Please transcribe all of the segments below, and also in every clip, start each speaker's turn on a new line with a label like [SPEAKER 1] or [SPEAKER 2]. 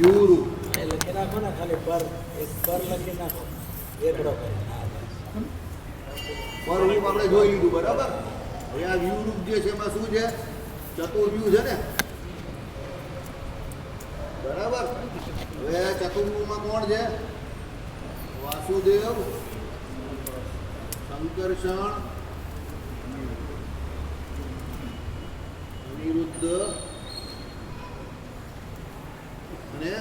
[SPEAKER 1] યુરૂપ
[SPEAKER 2] એ લખી નાખો ને ખાલી પર એક પર લખી નાખો એકડો કરી
[SPEAKER 1] પરરૂપ આપણે જોઈ લીધું બરાબર. હવે આ વ્યુરૂપ જે છે એમાં શું છે? ચતુર્વ્યુ છે ને બરાબર. હવે ચતુર્વ્યુમાં કોણ છે? વાસુદેવ, સંકર્ષણ, અનિરુદ્ધ અને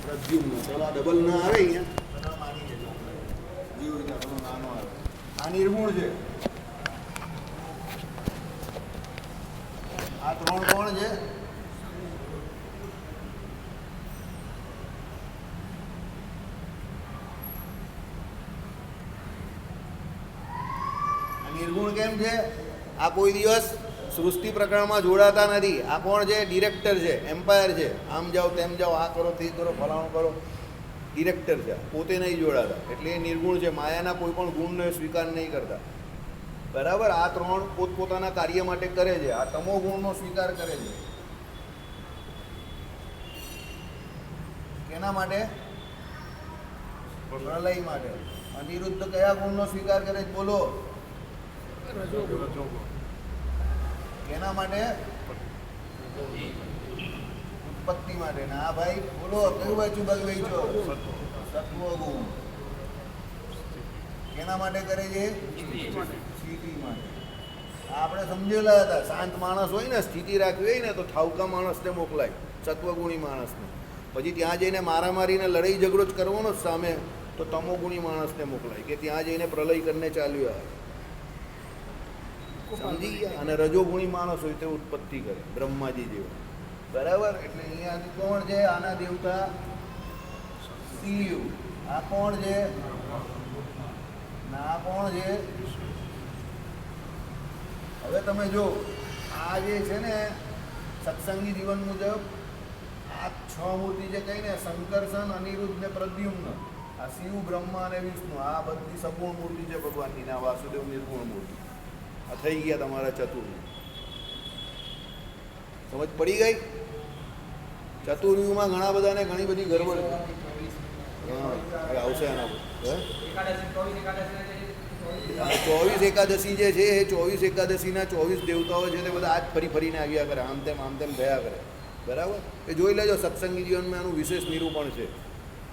[SPEAKER 1] પ્રદ્યુમ્ન. ચલો આ ડબલ ના આવે અહીંયા, નાનો આવે. આ નિર્ગુણ છે. આ ત્રણ કોણ છે? નિર્ગુણ કેમ છે? આ કોઈ દિવસ સૃષ્ટિ પ્રકરણમાં જોડાતા નથી. આ કોણ છે? ડિરેક્ટર છે, એમ્પાયર છે. આમ જાઓ તેમ જાઓ, આ કરો તે કરો, ફલાણું કરો, ડિરેક્ટર છે. પોતે નહીં જોડાતા, એટલે એ નિર્ગુણ છે. માયાના કોઈ પણ ગુણને સ્વીકાર નહીં કરતા. બરાબર. આ ત્રણ પોતપોતાના કાર્ય માટે કરે છે. આ તમો ગુણનો સ્વીકાર કરે છે. કેના માટે? પ્રલય માટે. અનિરુદ્ધ કયા ગુણનો સ્વીકાર કરે છે? બોલો. કેના માટે? ઉત્પત્તિ માટે. ના ભાઈ બોલો, કયું બાજુ બગવાઈ છો? સત્વ ગુણ. કેના માટે કરે છે? સ્થિતિ માટે. આપણે સમજેલા હતા, શાંત માણસ હોય ને, સ્થિતિ રાખવી હોય ને તો ઠાવકા માણસને મોકલાય, સત્વગુણી માણસને. પછી ત્યાં જઈને મારામારીને લડાઈ ઝઘડો જ કરવાનો સામે, તો તમોગુણી માણસને મોકલાય કે ત્યાં જઈને પ્રલય કરીને ચાલ્યું આવે. સમજી ગયા? અને રજોગુણી માણસ હોય તે ઉત્પત્તિ કરે, બ્રહ્માજી જેવો. બરાબર. એટલે અહીંયા કોણ છે? આના દેવતા શિવ. આ કોણ છે? ના કોણ છે? હવે તમે જો આ જે છે ને સત્સંગી જીવન મુજબ આ 6 મૂર્તિ જે કહીને, સંકર્ષણ, અનિરુદ્ધ ને પ્રદ્યુમ્ન, આ શિવ, બ્રહ્મા અને વિષ્ણુ, આ બધી સગુણ મૂર્તિ છે ભગવાનની. ના વાસુદેવ નિર્ગુણ મૂર્તિ. આ થઈ ગયા તમારા ચતુર્વ્યુ. સમજ પડી ગઈ? ચતુર્વ્યુમાં ઘણા બધાને ઘણી બધી ગરબડ આવશે એના પર. 24 એકાદશી જે છે એ 24 એકાદશીના 24 દેવતાઓ છે તે બધા આજ ફરી ફરીને આવ્યા કરે, આમ તેમ ગયા કરે. બરાબર. એ જોઈ લેજો, સત્સંગી જીવનમાં એનું વિશેષ નિરૂપણ છે.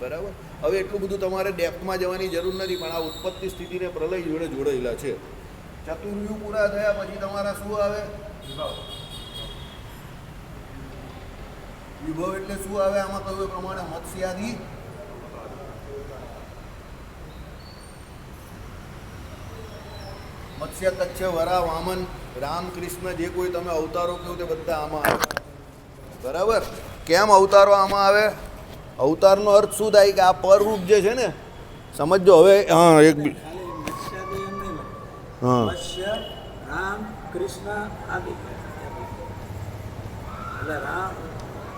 [SPEAKER 1] બરાબર. હવે એટલું બધું તમારે ડેપ્થમાં જવાની જરૂર નથી, પણ આ ઉત્પત્તિ સ્થિતિને પ્રલય જોડે જોડાયેલા છે. ચતુર્વ્યુ પૂરા થયા પછી તમારા શું આવે? વિભવ એટલે શું આવે? આમાં કહ્યું એ પ્રમાણે મત્સ્યાદિ, મત્સ્ય, કચ્છ, વરા, વામન, રામ, કૃષ્ણ, જે કોઈ તમે અવતારો કહો તે બધા આમાં આવે. બરાબર. કેમ અવતારો આમાં આવે? અવતારનો અર્થ શું થાય? કે આ પરરૂપ જે છે ને, સમજો. હવે હા, એક
[SPEAKER 2] મત્સ્ય, રામ, કૃષ્ણ આદિ. એટલે રામ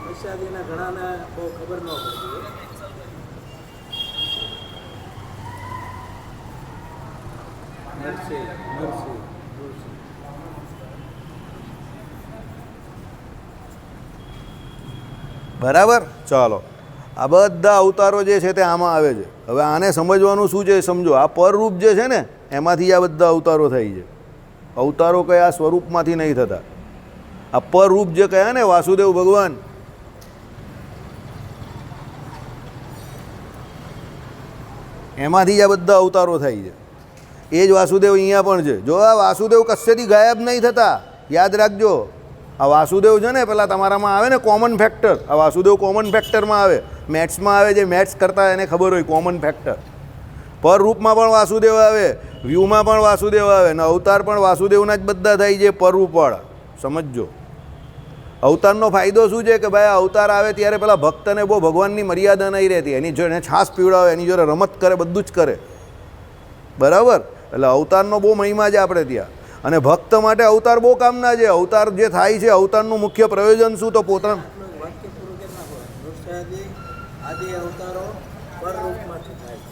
[SPEAKER 2] મત્સ્યાદિના ઘણાને બહુ ખબર ન પડતી. નરસિંહ.
[SPEAKER 1] બરાબર. ચાલો, આ બધા અવતારો જે છે તે આમાં આવે છે. હવે આને સમજવાનું શું છે સમજો. આ પરરૂપ જે છે ને એમાંથી આ બધા અવતારો થાય છે. અવતારો કયા સ્વરૂપમાંથી નહીં થતા. આ પરરૂપ જે કયા ને વાસુદેવ ભગવાન, એમાંથી જ આ બધા અવતારો થાય છે. એ જ વાસુદેવ અહીંયા પણ છે. જો આ વાસુદેવ કશેથી ગાયબ નહીં થતા, યાદ રાખજો. આ વાસુદેવ છે ને, પેલા તમારામાં આવે ને કોમન ફેક્ટર, આ વાસુદેવ કોમન ફેક્ટરમાં આવે, મેથ્સમાં આવે. જે મેથ્સ કરતા એને ખબર હોય કોમન ફેક્ટર. પર રૂપમાં પણ વાસુદેવ આવે, વ્યૂમાં પણ વાસુદેવ આવે, ને અવતાર પણ વાસુદેવના જ બધા થાય છે પરરૂપવાળા. સમજજો. અવતારનો ફાયદો શું છે? કે ભાઈ અવતાર આવે ત્યારે પેલા ભક્તને બહુ ભગવાનની મર્યાદા નહીં રહેતી. એની જોડે છાસ પીવડાવે, એની જોડે રમત કરે, બધું જ કરે. બરાબર. એટલે અવતારનો બહુ મહિમા છે આપણે ત્યાં. અને ભક્ત માટે અવતાર બહુ કામના છે. અવતાર જે થાય છે, અવતારનું મુખ્ય પ્રયોજન શું? તો પોતાનું
[SPEAKER 2] આદિ અવતારો પરરૂપમાંથી થાય છે.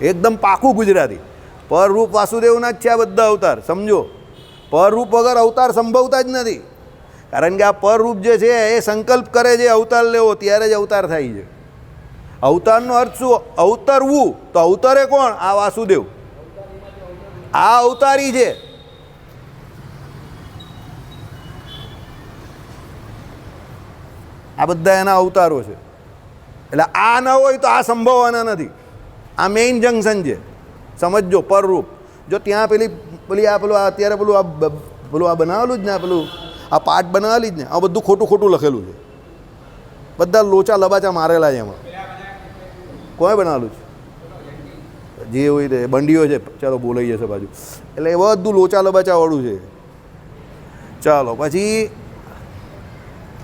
[SPEAKER 1] એકદમ પાકું ગુજરાતી. પરરૂપ વાસુદેવના જ છે આ બધા અવતાર, સમજો. પરરૂપ વગર અવતાર સંભવતા જ નથી. કારણ કે આ પરરૂપ જે છે એ સંકલ્પ કરે છે અવતાર લેવો, ત્યારે જ અવતાર થાય છે. અવતારનો અર્થ શું? અવતરવું. તો અવતરે કોણ? આ વાસુદેવ. આ અવતારી છે. આ બધા એના અવતારો છે. એટલે આ ન હોય તો આ સંભવવાના નથી. આ મેઇન જંકશન છે, સમજજો. પરરૂપ. જો ત્યાં પેલી આ પેલું અત્યારે પેલું આ બનાવેલું જ ને, પેલું આ પાઠ બનાવેલી જ ને, આ બધું ખોટું ખોટું લખેલું છે. બધા લોચા લબાચા મારેલા છે એમાં. કોઈ બનાવેલું છે જે હોય તે બંડીઓ છે, ચાલો બોલાઈ જશે બાજુ. એટલે એ બધું લોચા લબાચાવાળું છે. ચાલો પછી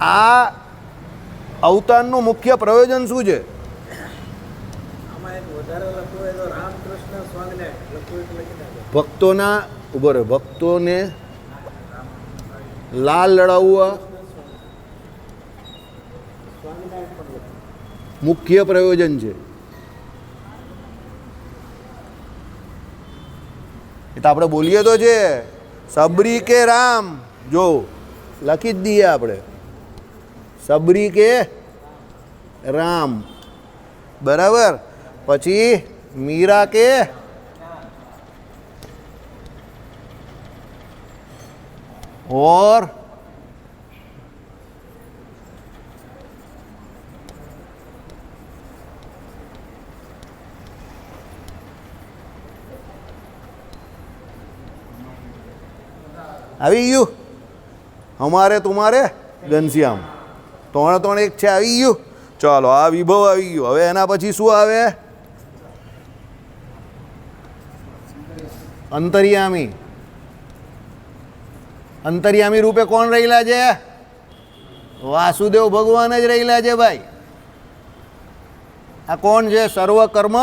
[SPEAKER 1] આ અવતારનું મુખ્ય પ્રયોજન શું છે?
[SPEAKER 2] આમાં એક વધારે લખવું હોય તો રામકૃષ્ણ સ્વામિને લખવું એટલે લખી નાખો.
[SPEAKER 1] ભક્તોના ઉભો રહે, ભક્તોને લાલ લડાવવા
[SPEAKER 2] સ્વામિનારાયણ પણ લખવું.
[SPEAKER 1] મુખ્ય પ્રયોજન છે. એ તો આપણે બોલીએ તો છે સબરી કે રામ. જો લખી જ દઈએ આપણે, સબરી કે રામ, બરાબર. પછી મીરા કે ઓર આવી ગયું. અમારે તુમારે ઘનશ્યામ, ત્રણ એક છે, આવી ગયું. ચાલો આ વિભવ આવી ગયું. હવે એના પછી શું આવે? અંતર્યામી. અંતર્યામી રૂપે કોણ રહેલા છે? વાસુદેવ ભગવાન જ રહેલા છે ભાઈ. આ કોણ છે? સર્વકર્મ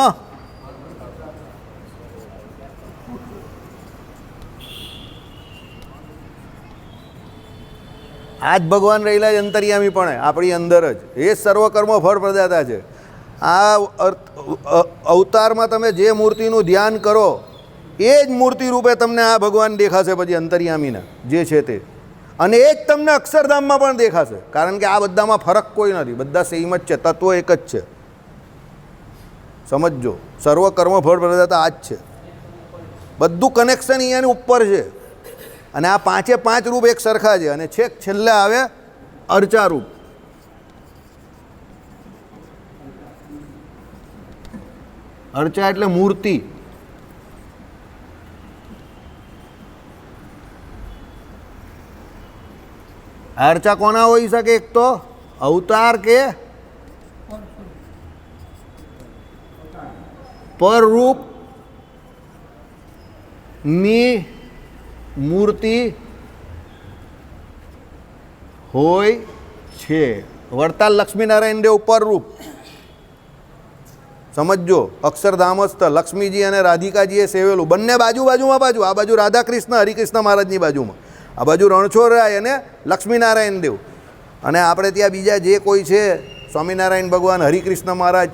[SPEAKER 1] આ જ ભગવાન રહેલા છે અંતર્યામી, પણ આપણી અંદર જ. એ જ સર્વકર્મ ફળ પ્રદાતા છે. આ અવતારમાં તમે જે મૂર્તિનું ધ્યાન કરો એ જ મૂર્તિ રૂપે તમને આ ભગવાન દેખાશે પછી અંતર્યામીના જે છે તે. અને એ જ તમને અક્ષરધામમાં પણ દેખાશે. કારણ કે આ બધામાં ફરક કોઈ નથી, બધા સેમ જ છે, તત્વ એક જ છે. સમજો, સર્વકર્મ ફળ પ્રદાતા આ જ છે. બધું કનેક્શન અહીંયાની ઉપર છે. અને આ પાંચે પાંચ રૂપ એક સરખા છે. અને છેક છેલ્લે આવે અર્ચા રૂપ. અર્ચા એટલે મૂર્તિ. અર્ચા કોના હોઈ શકે? એક તો અવતાર કે પરરૂપ ની મૂર્તિ હોય છે. વડતાલ લક્ષ્મીનારાયણ દેવ પરરૂપ. સમજો, અક્ષરધામસ્થ લક્ષ્મીજી અને રાધિકાજીએ સેવેલું. બંને બાજુમાં બાજુ. આ બાજુ રાધા કૃષ્ણ હરિકૃષ્ણ મહારાજની બાજુમાં, આ બાજુ રણછોડરાય અને લક્ષ્મીનારાયણ દેવ. અને આપણે ત્યાં બીજા જે કોઈ છે, સ્વામિનારાયણ ભગવાન, હરિકૃષ્ણ મહારાજ,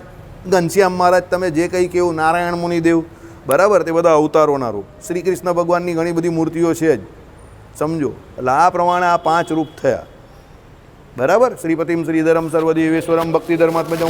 [SPEAKER 1] ઘનશ્યામ મહારાજ, તમે જે કંઈ કેવું, નારાયણ મુનિદેવ, બરાબર, તે બધા અવતારોના રૂપ. શ્રી કૃષ્ણ ભગવાનની ઘણી બધી મૂર્તિઓ છે જ, સમજો. એટલે આ પ્રમાણે આ પાંચ રૂપ થયા, બરાબર. શ્રીપતિમ શ્રીધરમ સર્વદેવેશ્વરમ ભક્તિધર્માત્મજમ